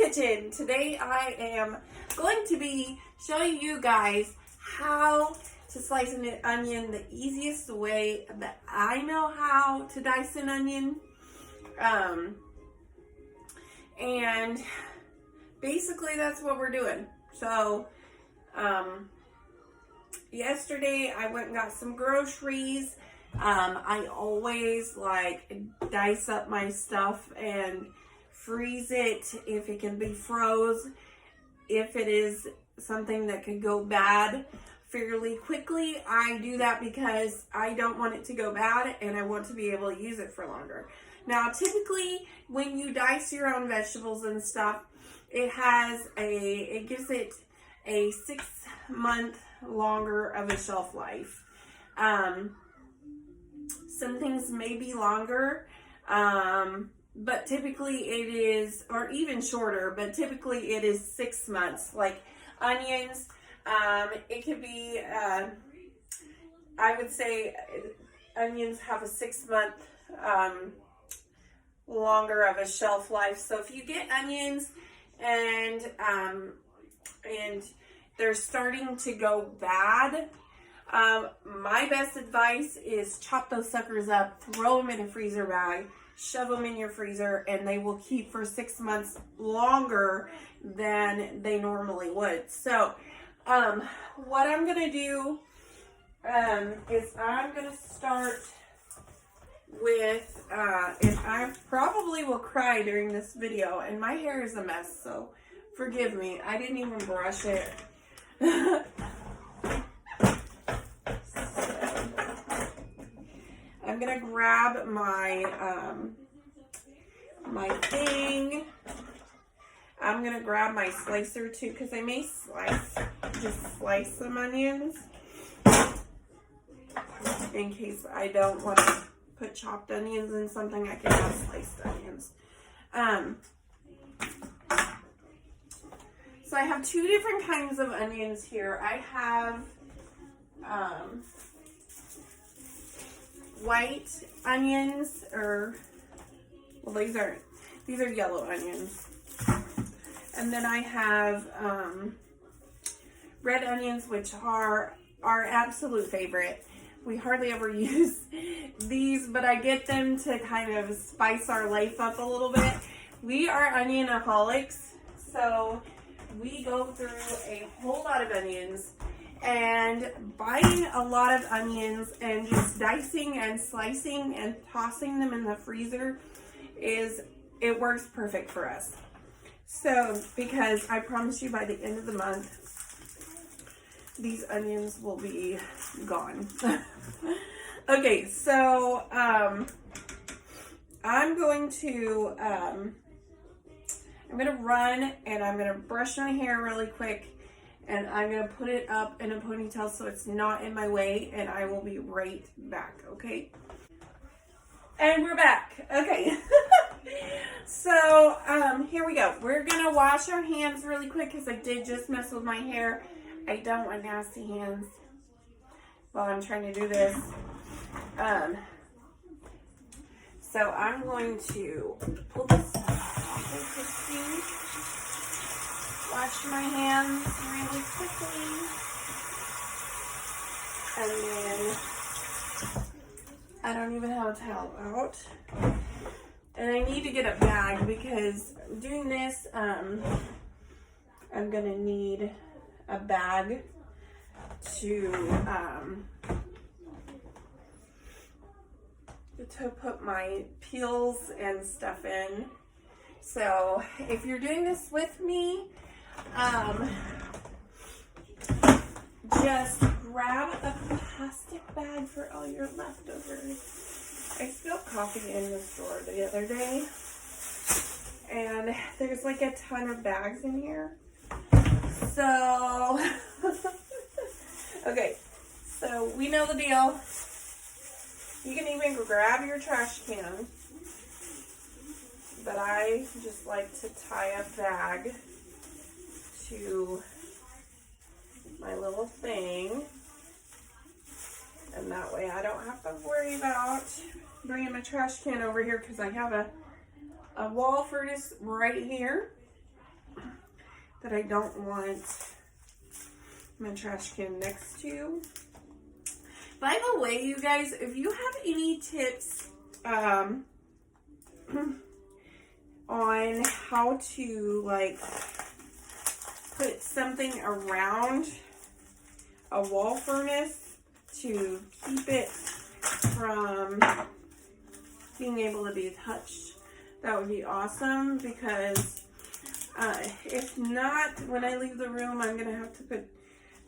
kitchen. Today I am going to be showing you guys how to slice an onion the easiest way that I know how to dice an onion. And basically that's what we're doing. So yesterday I went and got some groceries. I always dice up my stuff and freeze it if it can be froze. If it is something that could go bad fairly quickly, I do that because I don't want it to go bad and I want to be able to use it for longer. Now, typically when you dice your own vegetables and stuff, it gives it a 6 month longer of a shelf life. Some things may be longer, but typically it is, or even shorter, but typically it is 6 months. Like onions, it could be, I would say onions have a 6 month longer of a shelf life. So if you get onions and they're starting to go bad, my best advice is chop those suckers up, throw them in a freezer bag, shove them in your freezer, and they will keep for 6 months longer than they normally would. So what I'm gonna do is I'm gonna start with, and I probably will cry during this video, and my hair is a mess, so forgive me. I didn't even brush it. I'm gonna grab my my thing. I'm gonna grab my slicer too, because I may just slice some onions in case I don't want to put chopped onions in something. I can have sliced onions. So I have two different kinds of onions here. I have white onions, or well, these are yellow onions, and then I have red onions, which are our absolute favorite. We hardly ever use these, but I get them to kind of spice our life up a little bit. We are onionaholics, so we go through a whole lot of onions. And buying a lot of onions and just dicing and slicing and tossing them in the freezer it works perfect for us. So, because I promise you by the end of the month, these onions will be gone. Okay, so I'm going to run and I'm going to brush my hair really quick. And I'm going to put it up in a ponytail so it's not in my way, and I will be right back, okay? And we're back. Okay. So, here we go. We're going to wash our hands really quick because I did just mess with my hair. I don't want nasty hands while I'm trying to do this. So I'm going to pull this off of the sink. Wash my hands really quickly, and then I don't even have a towel out, and I need to get a bag because doing this, I'm gonna need a bag to put my peels and stuff in. So if you're doing this with me, just grab a plastic bag for all your leftovers. I spilled coffee in the store the other day, and there's like a ton of bags in here. So, okay, so we know the deal. You can even grab your trash can, but I just like to tie a bag to my little thing, and that way I don't have to worry about bringing my trash can over here because I have a wall furnace right here. that I don't want my trash can next to. By the way, you guys, if you have any tips on how to like put something around a wall furnace to keep it from being able to be touched, that would be awesome, because if not, when I leave the room, I'm gonna have to put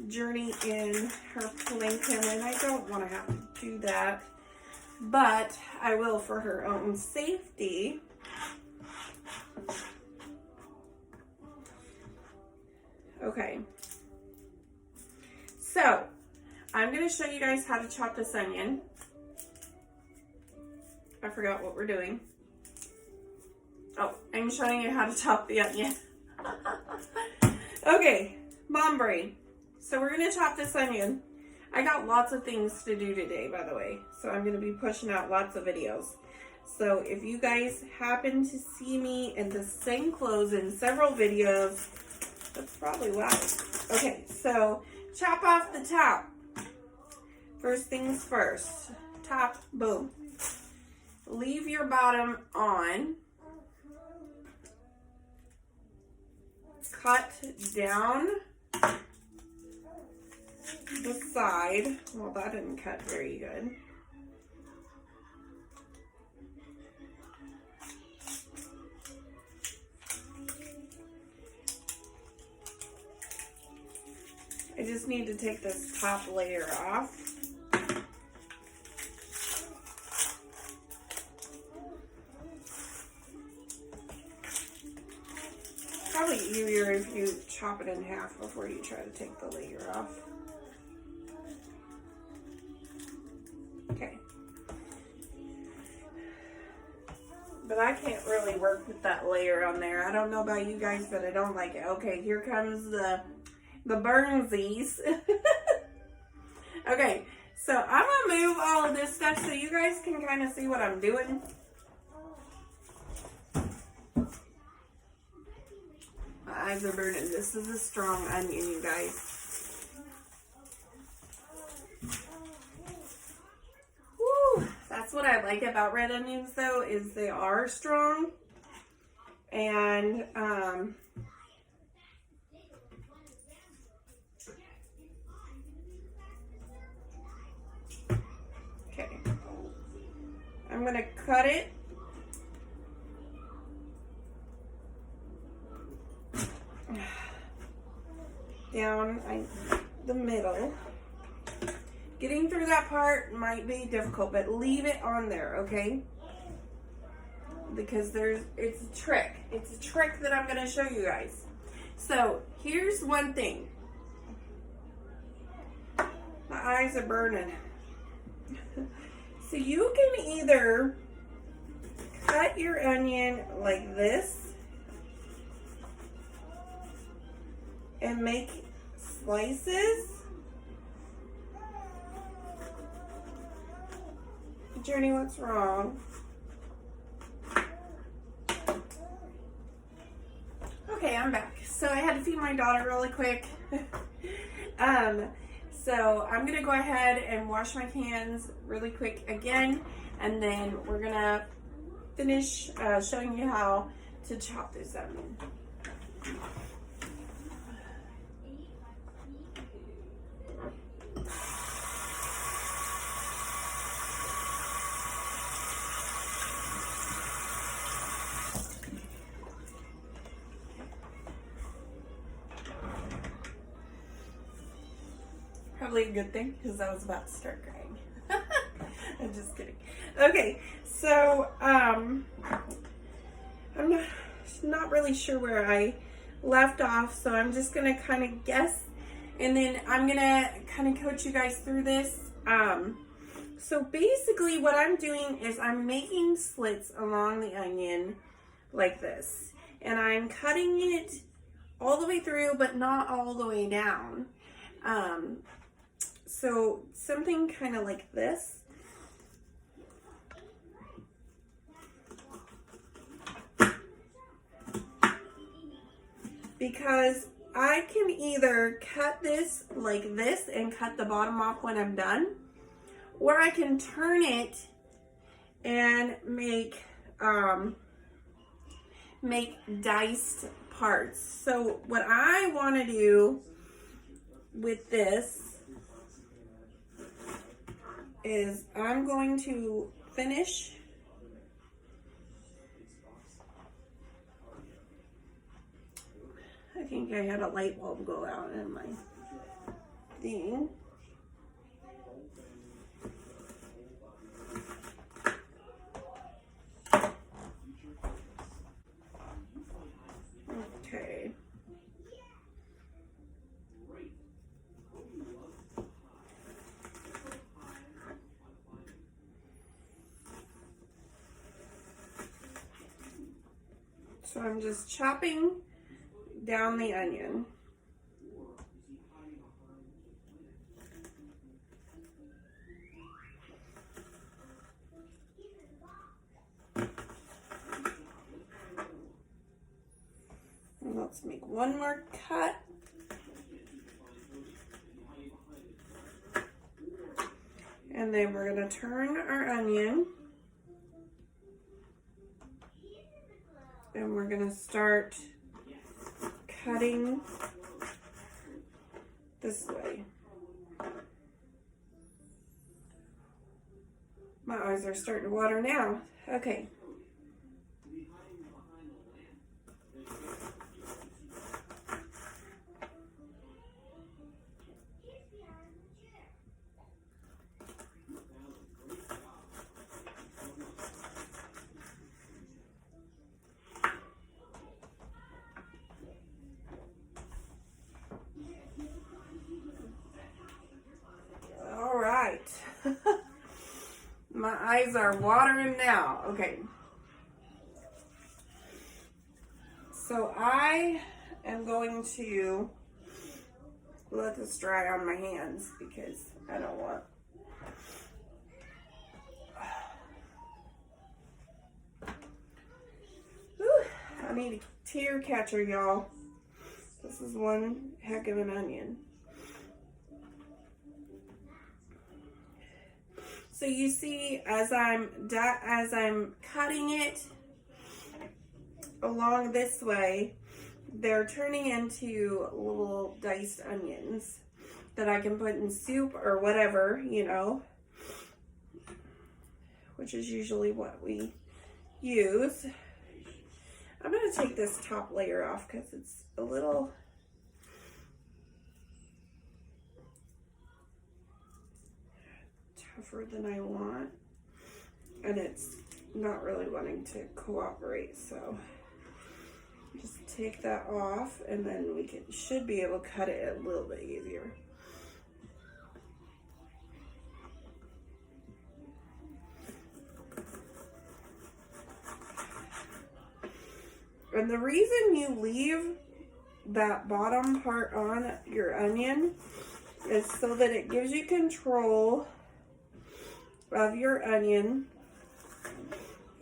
Journey in her playpen, and I don't want to have to do that, but I will for her own safety. Okay, so I'm going to show you guys how to chop this onion. I forgot what we're doing. Oh, I'm showing you how to chop the onion. Okay, mom brain. So we're going to chop this onion. I got lots of things to do today, by the way. So I'm going to be pushing out lots of videos. So if you guys happen to see me in the same clothes in several videos, that's probably why. Okay, so chop off the top. First things first. Top, boom. Leave your bottom on. Cut down the side. Well, that didn't cut very good. I just need to take this top layer off. Probably easier if you chop it in half before you try to take the layer off. Okay. But I can't really work with that layer on there. I don't know about you guys, but I don't like it. Okay, here comes the burnsies. Okay, so I'm gonna move all of this stuff so you guys can kind of see what I'm doing. My eyes are burning. This is a strong onion, you guys. Woo! That's what I like about red onions, though, is they are strong. And okay, I'm gonna cut it. Down the middle. Getting through that part might be difficult, but leave it on there, okay? Because it's a trick. It's a trick that I'm gonna show you guys. So here's one thing. My eyes are burning. So you can either cut your onion like this and make slices. Journey, what's wrong? Okay, I'm back. So I had to feed my daughter really quick. So I'm gonna go ahead and wash my hands really quick again, and then we're gonna finish showing you how to chop this onion. Probably a good thing, because I was about to start crying. I'm just kidding. Okay, so I'm not really sure where I left off, so I'm just gonna kind of guess, and then I'm gonna kind of coach you guys through this. So basically what I'm doing is I'm making slits along the onion like this, and I'm cutting it all the way through, but not all the way down. So something kind of like this. because I can either cut this like this and cut the bottom off when I'm done, or I can turn it and make diced parts. So what I want to do with this is I'm going to finish I think I had a light bulb go out in my thing. Okay. So I'm just chopping down the onion. And let's make one more cut. And then we're going to turn our onion. And we're going to start cutting this way. My eyes are starting to water now. Okay. All right. My eyes are watering now. Okay. So I am going to let this dry on my hands because I don't want. Whew, I need a tear catcher, y'all. This is one heck of an onion. So you see, as I'm cutting it along this way, they're turning into little diced onions that I can put in soup or whatever, you know, which is usually what we use. I'm going to take this top layer off because it's a little tougher than I want, and it's not really wanting to cooperate, so just take that off and then we should be able to cut it a little bit easier. And the reason you leave that bottom part on your onion is so that it gives you control of your onion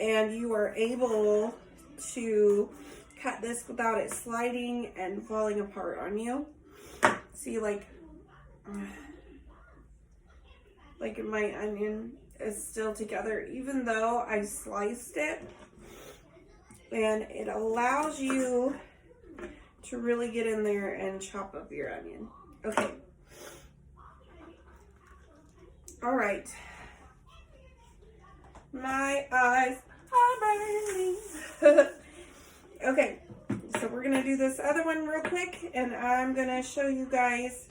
and you are able to cut this without it sliding and falling apart on you. See, like my onion is still together even though I sliced it, and it allows you to really get in there and chop up your onion. Okay. All right. My eyes are burning. Okay, so we're gonna do this other one real quick, and I'm gonna show you guys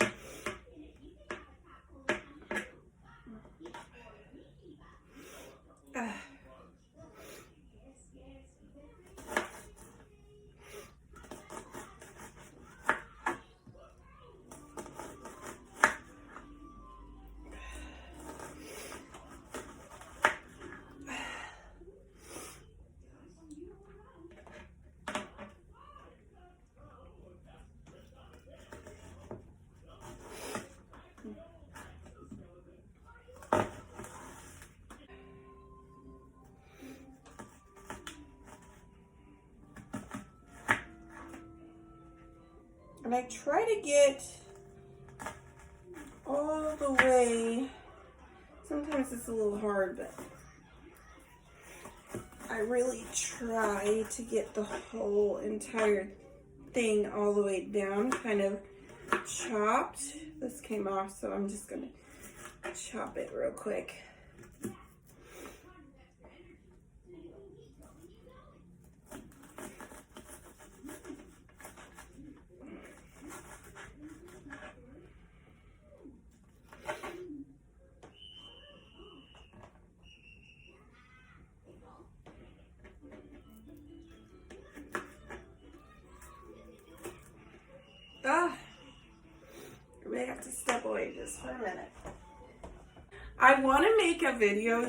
And I try to get all the way. Sometimes it's a little hard, but I really try to get the whole entire thing all the way down, kind of chopped. This came off, so I'm just gonna chop it real quick. I may have to step away just for a minute. I want to make a video,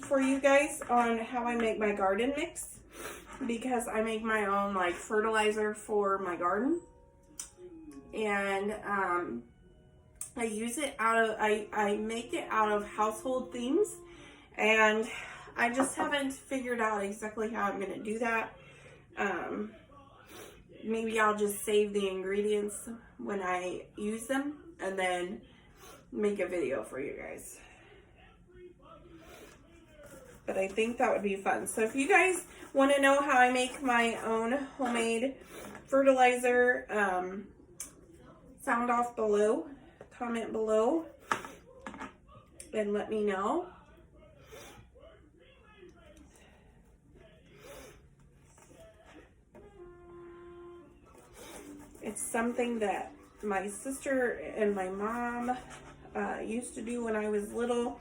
for you guys on how I make my garden mix, because I make my own like fertilizer for my garden, and I use it I make it out of household things, and I just haven't figured out exactly how I'm going to do that. Maybe I'll just save the ingredients when I use them and then make a video for you guys. But I think that would be fun. So if you guys want to know how I make my own homemade fertilizer, sound off below, comment below, and let me know. It's something that my sister and my mom used to do when I was little,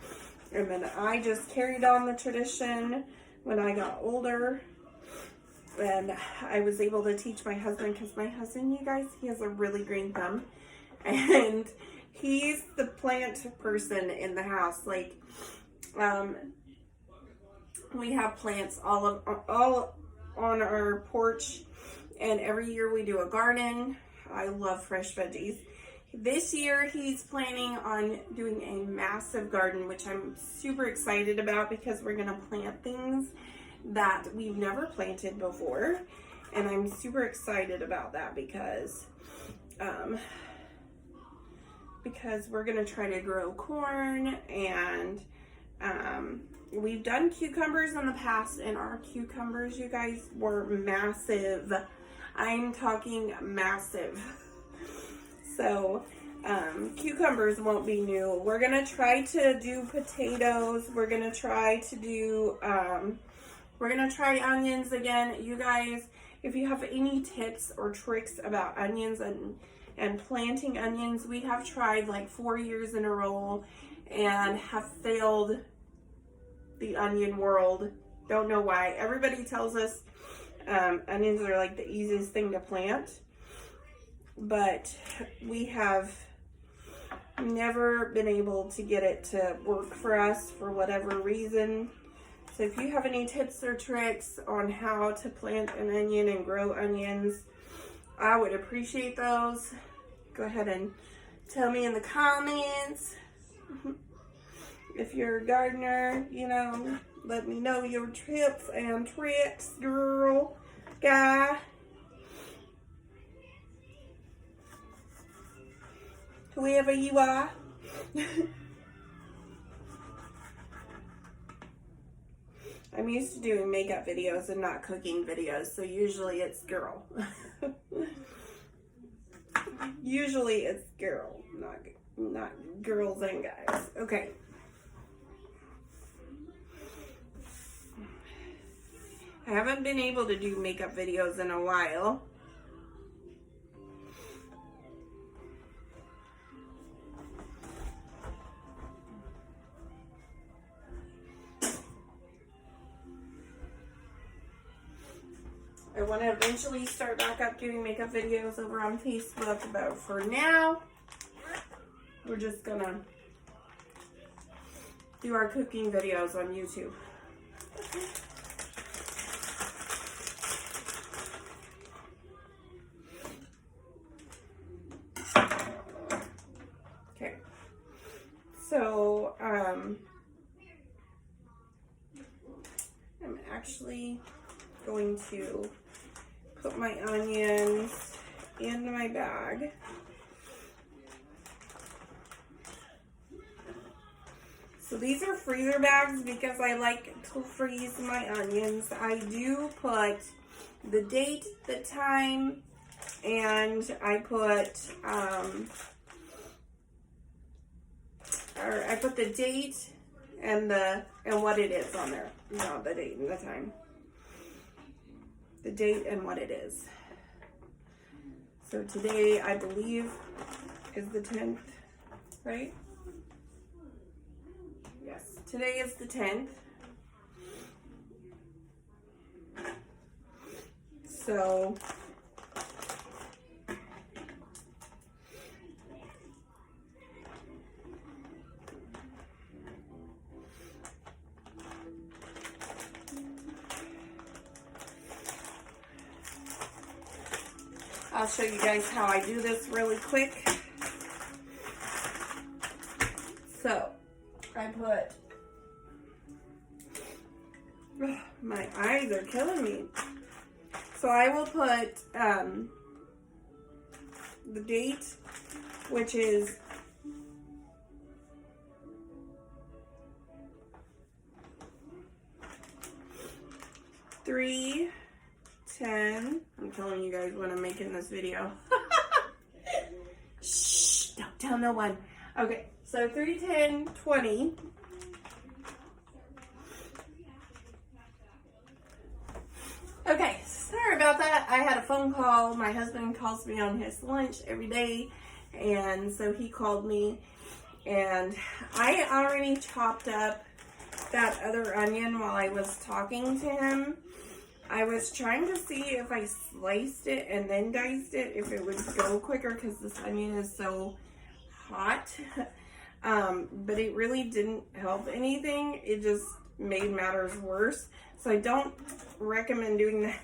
and then I just carried on the tradition when I got older, and I was able to teach my husband, because my husband, you guys, he has a really green thumb, and he's the plant person in the house. Like, we have plants all on our porch. And every year we do a garden. I love fresh veggies. This year he's planning on doing a massive garden, which I'm super excited about, because we're gonna plant things that we've never planted before. And I'm super excited about that because we're gonna try to grow corn, and we've done cucumbers in the past, and our cucumbers, you guys, were massive. I'm talking massive. So cucumbers won't be new. We're gonna try to do potatoes. We're gonna try to do onions again. You guys, if you have any tips or tricks about onions and planting onions, we have tried like 4 years in a row and have failed the onion world. Don't know why. Everybody tells us onions are like the easiest thing to plant, but we have never been able to get it to work for us for whatever reason. So if you have any tips or tricks on how to plant an onion and grow onions, I would appreciate those. Go ahead and tell me in the comments. If you're a gardener, you know, let me know your tips and tricks, girl, guy. Whoever you are. I'm used to doing makeup videos and not cooking videos, so usually it's girl. Usually it's girl, not girls and guys. Okay. I haven't been able to do makeup videos in a while. I want to eventually start back up doing makeup videos over on Facebook, but for now, we're just gonna do our cooking videos on YouTube. Okay, so I'm actually going to put my onions in my bag. So these are freezer bags because I like to freeze my onions. I do put the date, the time, and I put the date and what it is on there. No, the date and the time. The date and what it is. So today, I believe, is the 10th, right? Yes, today is the 10th. So I'll show you guys how I do this really quick. So I put, my eyes are killing me. So I will put the date, which is $3.10. I'm telling you guys when I'm making this video. Shh, don't tell no one. Okay, so $3.10.20. Okay, sorry about that. I had a phone call. My husband calls me on his lunch every day, and so he called me, and I already chopped up that other onion while I was talking to him. I was trying to see if I sliced it and then diced it, if it would go quicker because this onion is so hot. But it really didn't help anything. It just made matters worse. So I don't recommend doing that.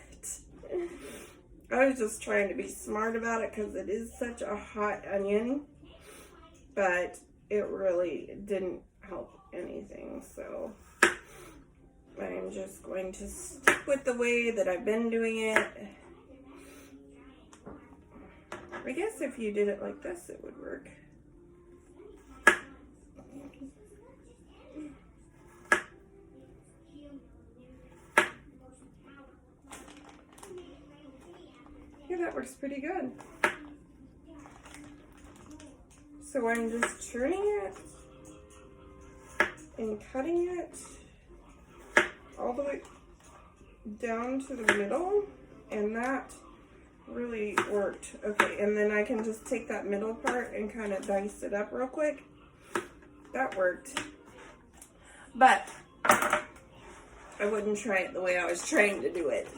I was just trying to be smart about it because it is such a hot onion. But it really didn't help anything. So I'm just going to stick with the way that I've been doing it. I guess if you did it like this, it would work. Yeah, that works pretty good. So I'm just turning it and cutting it all the way down to the middle, and that really worked. Okay, and then I can just take that middle part and kind of dice it up real quick. That worked. But I wouldn't try it the way I was trying to do it.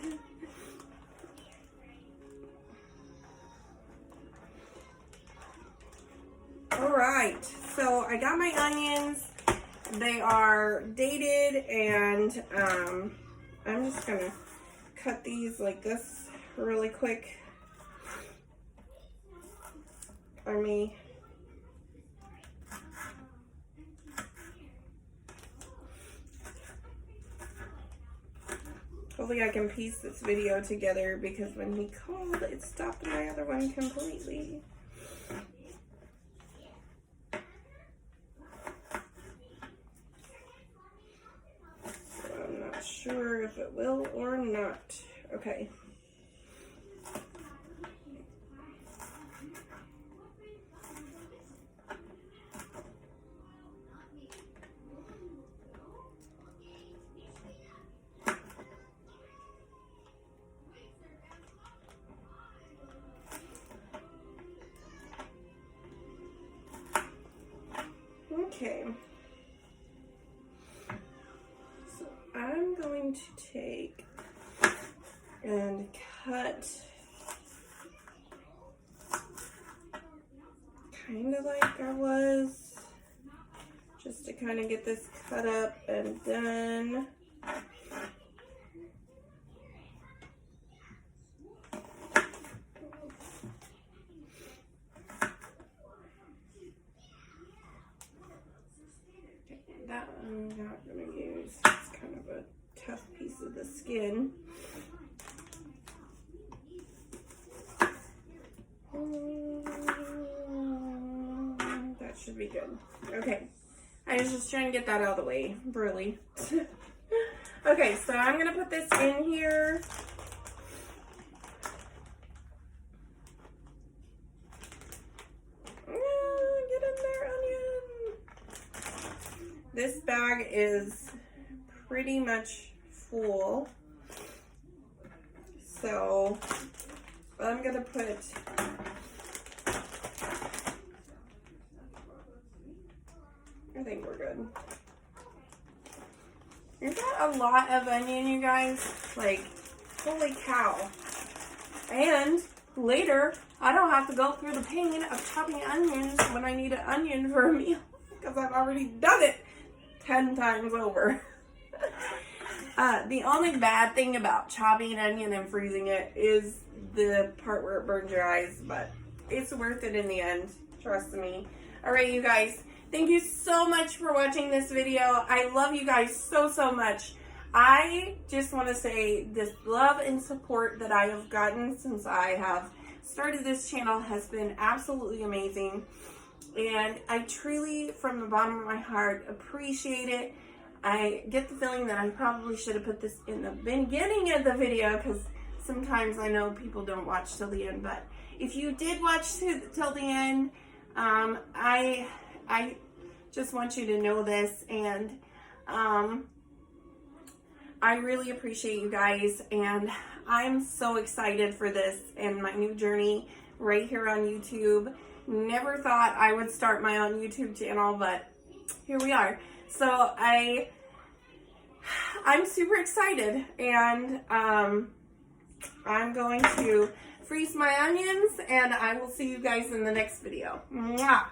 Alright, so I got my onions. They are dated, and I'm just gonna cut these like this really quick. Hopefully I can piece this video together because when he called, it stopped my other one completely. Sure if it will or not. Okay. Okay. I'm going to take and cut kind of like I was, just to kind of get this cut up and done. That I'm not going to use. It's kind of a tough piece of the skin. should be good. Okay. I was just trying to get that out of the way. Really. Okay, so I'm going to put this in here. Get in there, onion. This bag is pretty much full. So I'm going to put I think we're good. We've got a lot of onion, you guys. Like, holy cow. And later, I don't have to go through the pain of chopping onions when I need an onion for a meal. Because I've already done it 10 times over. The only bad thing about chopping an onion and freezing it is the part where it burns your eyes. But it's worth it in the end. Trust me. Alright, you guys. Thank you so much for watching this video. I love you guys so, so much. I just want to say this love and support that I have gotten since I have started this channel has been absolutely amazing. And I truly, from the bottom of my heart, appreciate it. I get the feeling that I probably should have put this in the beginning of the video because sometimes I know people don't watch till the end. But if you did watch till the end, I just want you to know this, and I really appreciate you guys, and I'm so excited for this and my new journey right here on YouTube. Never thought I would start my own YouTube channel, but here we are. So I'm super excited, and I'm going to freeze my onions, and I will see you guys in the next video. Mwah!